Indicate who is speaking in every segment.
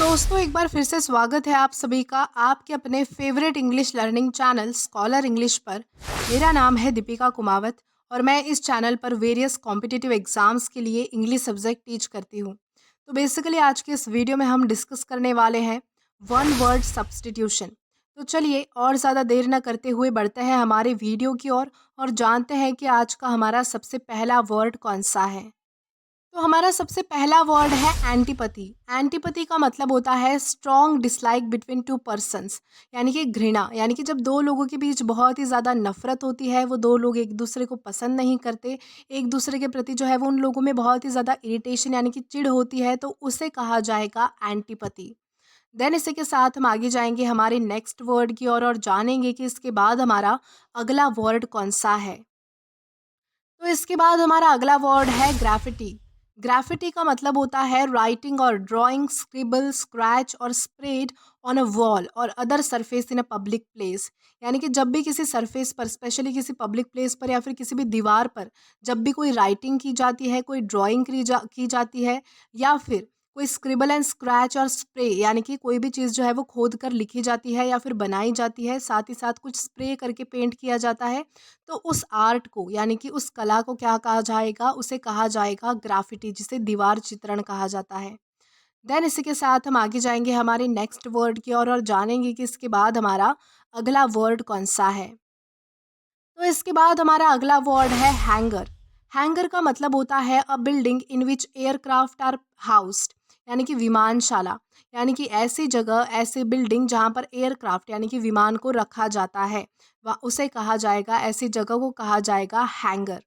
Speaker 1: तो दोस्तों एक बार फिर से स्वागत है आप सभी का आपके अपने favourite English learning channel scholar English पर। मेरा नाम है दीपिका कुमावत और मैं इस चैनल पर वेरियस कॉम्पिटिटिव एग्जाम्स के लिए इंग्लिश सब्जेक्ट टीच करती हूँ। तो बेसिकली आज के इस वीडियो में हम डिस्कस करने वाले हैं वन वर्ड सब्स्टिट्यूशन। तो चलिए और ज़्यादा देर न करते हुए बढ़ते हैं हमारे वीडियो की ओर और जानते हैं कि आज का हमारा सबसे पहला वर्ड कौन सा है। तो हमारा सबसे पहला वर्ड है एंटीपैथी। एंटीपैथी का मतलब होता है strong dislike between two persons, यानी कि घृणा, यानी कि जब दो लोगों के बीच बहुत ही ज़्यादा नफरत होती है, वो दो लोग एक दूसरे को पसंद नहीं करते, एक दूसरे के प्रति जो है वो उन लोगों में बहुत ही ज़्यादा इरिटेशन यानी कि चिढ़ होती है, तो उसे कहा जाएगा एंटीपैथी। देन इसी के साथ हम आगे जाएंगे हमारे नेक्स्ट वर्ड की ओर और जानेंगे कि इसके बाद हमारा अगला वर्ड कौन सा है। तो इसके बाद हमारा अगला वर्ड है ग्राफिटी। ग्राफिटी का मतलब होता है राइटिंग और ड्राइंग, स्क्रिबल, स्क्रैच और स्प्रेड ऑन अ वॉल और other surface in a public place. यानी कि जब भी किसी सरफेस पर, स्पेशली किसी पब्लिक प्लेस पर या फिर किसी भी दीवार पर जब भी कोई राइटिंग की जाती है, कोई ड्राइंग की जाती है, या फिर कोई स्क्रिबल एंड स्क्रैच और स्प्रे, यानी कि कोई भी चीज़ जो है वो खोद कर लिखी जाती है या फिर बनाई जाती है, साथ ही साथ कुछ स्प्रे करके पेंट किया जाता है, तो उस आर्ट को यानी कि उस कला को क्या कहा जाएगा, उसे कहा जाएगा ग्राफिटी, जिसे दीवार चित्रण कहा जाता है। देन इसी के साथ हम आगे जाएंगे हमारे नेक्स्ट वर्ड की ओर और जानेंगे कि इसके बाद हमारा अगला वर्ड कौन सा है। तो इसके बाद हमारा अगला वर्ड है हैंगर। हैंगर का मतलब होता है a building in which aircraft are housed, यानी कि विमानशाला, यानी कि ऐसी जगह, ऐसी बिल्डिंग जहाँ पर एयरक्राफ्ट यानी कि विमान को रखा जाता है, वह उसे कहा जाएगा, ऐसी जगह को कहा जाएगा हैंगर।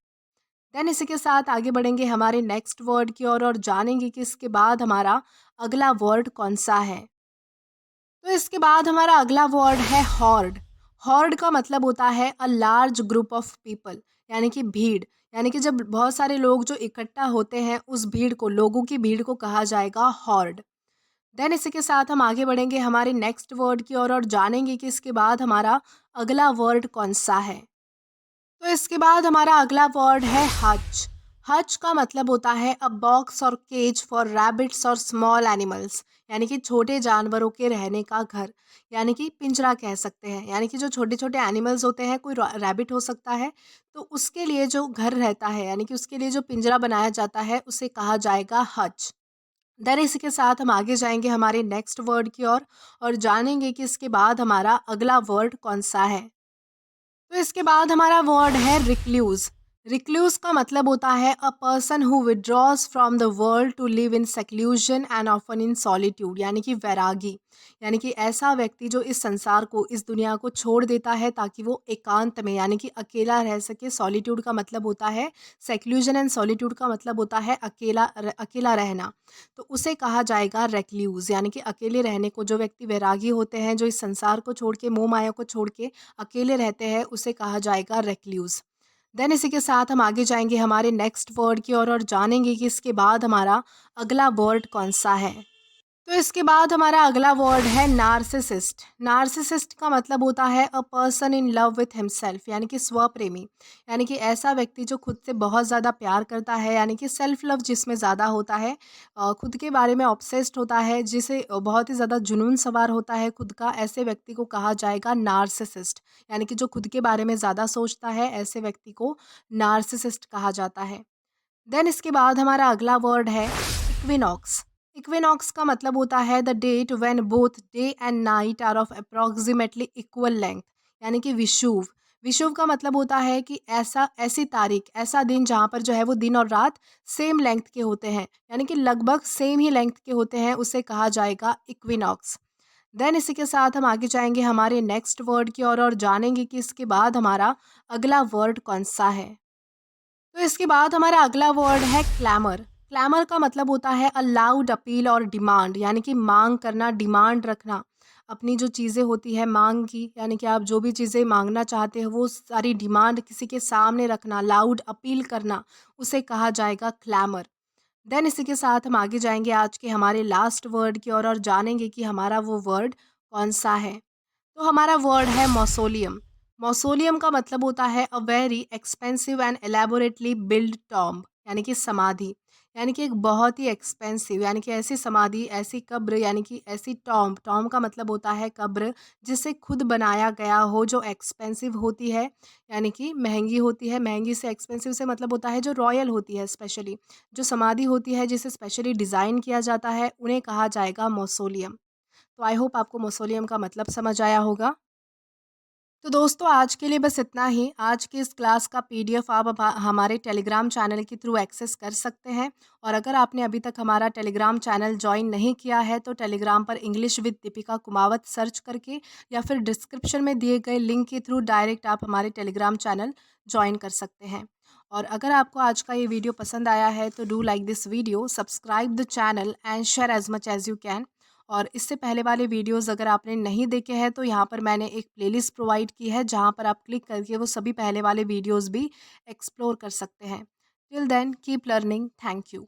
Speaker 1: देन इसी के साथ आगे बढ़ेंगे हमारे नेक्स्ट वर्ड की ओर और जानेंगे कि इसके बाद हमारा अगला वर्ड कौन सा है। तो इसके बाद हमारा अगला वर्ड है हॉर्ड। हॉर्ड का मतलब होता है a large group of people, यानी कि भीड़, यानी कि जब बहुत सारे लोग जो इकट्ठा होते हैं, उस भीड़ को, लोगों की भीड़ को कहा जाएगा हॉर्ड। देन इसी के साथ हम आगे बढ़ेंगे हमारे नेक्स्ट वर्ड की ओर और जानेंगे कि इसके बाद हमारा अगला वर्ड कौन सा है। तो इसके बाद हमारा अगला वर्ड है हच। हच का मतलब होता है अ बॉक्स और केज फॉर रैबिट्स और स्मॉल एनिमल्स, यानी कि छोटे जानवरों के रहने का घर, यानी कि पिंजरा कह सकते हैं, यानी कि जो छोटे छोटे एनिमल्स होते हैं, कोई रैबिट हो सकता है, तो उसके लिए जो घर रहता है, यानी कि उसके लिए जो पिंजरा बनाया जाता है, उसे कहा जाएगा हच। देन इसी के साथ हम आगे जाएंगे हमारे नेक्स्ट वर्ड की ओर और जानेंगे कि इसके बाद हमारा अगला वर्ड कौन सा है। तो इसके बाद हमारा वर्ड है रिक्लूज। रिक्लूज का मतलब होता है a person who withdraws from the world to live in seclusion and often in solitude, यानी कि वैरागी, यानी कि ऐसा व्यक्ति जो इस संसार को, इस दुनिया को छोड़ देता है ताकि वो एकांत में यानी कि अकेला रह सके। सॉलिट्यूड का मतलब होता है, सेक्लूजन एंड सॉलिट्यूड का मतलब होता है अकेला रहना, तो उसे कहा जाएगा रेक्ल्यूज, यानी कि अकेले रहने को, जो व्यक्ति वैरागी होते हैं, जो इस संसार को छोड़ के, मोह माया को छोड़ के अकेले रहते हैं, उसे कहा जाएगा रेक्ल्यूज। देन इसी के साथ हम आगे जाएंगे हमारे नेक्स्ट वर्ड की ओर और जानेंगे कि इसके बाद हमारा अगला वर्ड कौन सा है। तो इसके बाद हमारा अगला वर्ड है नार्सिसिस्ट। नार्सिसिस्ट का मतलब होता है a person in love with himself, यानी कि स्वप्रेमी, यानी कि ऐसा व्यक्ति जो खुद से बहुत ज़्यादा प्यार करता है, यानी कि सेल्फ लव जिसमें ज़्यादा होता है, खुद के बारे में ऑब्सेस्ड होता है, जिसे बहुत ही ज़्यादा जुनून सवार होता है खुद का, ऐसे व्यक्ति को कहा जाएगा नार्सिसिस्ट, यानी कि जो खुद के बारे में ज़्यादा सोचता है, ऐसे व्यक्ति को नार्सिसिस्ट कहा जाता है। देन इसके बाद हमारा अगला वर्ड है इक्विनॉक्स। इक्विनॉक्स का मतलब होता है the date when both day and night are of approximately equal length, यानी कि विषुव। विषुव का मतलब होता है कि ऐसी तारीख, ऐसा दिन जहाँ पर जो है वो दिन और रात सेम लेंथ के होते हैं, यानी कि लगभग सेम ही लेंथ के होते हैं, उसे कहा जाएगा इक्विनॉक्स। देन इसी के साथ हम आगे जाएंगे हमारे नेक्स्ट वर्ड की ओर और जानेंगे कि इसके बाद हमारा अगला वर्ड कौन सा है। तो इसके बाद हमारा अगला वर्ड है क्लैमर। क्लैमर का मतलब होता है अ लाउड अपील और डिमांड, यानी कि मांग करना, डिमांड रखना, अपनी जो चीज़ें होती है मांग की, यानी कि आप जो भी चीज़ें मांगना चाहते हो वो सारी डिमांड किसी के सामने रखना, लाउड अपील करना, उसे कहा जाएगा क्लैमर। देन इसी के साथ हम आगे जाएंगे आज के हमारे लास्ट वर्ड की ओर और जानेंगे कि हमारा वो वर्ड कौन सा है। तो हमारा वर्ड है मौसोलियम। मौसोलियम का मतलब होता है a very expensive and elaborately build tomb, यानी कि समाधि, यानी कि एक बहुत ही एक्सपेंसिव, यानी कि ऐसी समाधि, ऐसी कब्र, यानी कि ऐसी टॉम्ब, टॉम्ब का मतलब होता है कब्र, जिसे खुद बनाया गया हो, जो एक्सपेंसिव होती है, यानी कि महंगी होती है। महंगी से एक्सपेंसिव से मतलब होता है जो रॉयल होती है स्पेशली, जो समाधि होती है जिसे स्पेशली डिज़ाइन किया जाता है, उन्हें कहा जाएगा मौसोलियम। तो आई होप आपको मौसोलियम का मतलब समझ आया होगा। तो दोस्तों आज के लिए बस इतना ही। आज की इस क्लास का पीडीएफ आप हमारे टेलीग्राम चैनल के थ्रू एक्सेस कर सकते हैं। और अगर आपने अभी तक हमारा टेलीग्राम चैनल ज्वाइन नहीं किया है तो टेलीग्राम पर English with Deepika Kumawat search करके या फिर डिस्क्रिप्शन में दिए गए लिंक के थ्रू डायरेक्ट आप हमारे टेलीग्राम चैनल ज्वाइन कर सकते हैं। और अगर आपको आज का ये वीडियो पसंद आया है तो do like this video, subscribe the channel and share as much as you can. और इससे पहले वाले वीडियोज़ अगर आपने नहीं देखे हैं तो यहाँ पर मैंने एक प्लेलिस्ट प्रोवाइड की है जहाँ पर आप क्लिक करके वो सभी पहले वाले वीडियोज़ भी एक्सप्लोर कर सकते हैं। Till then keep learning. Thank you.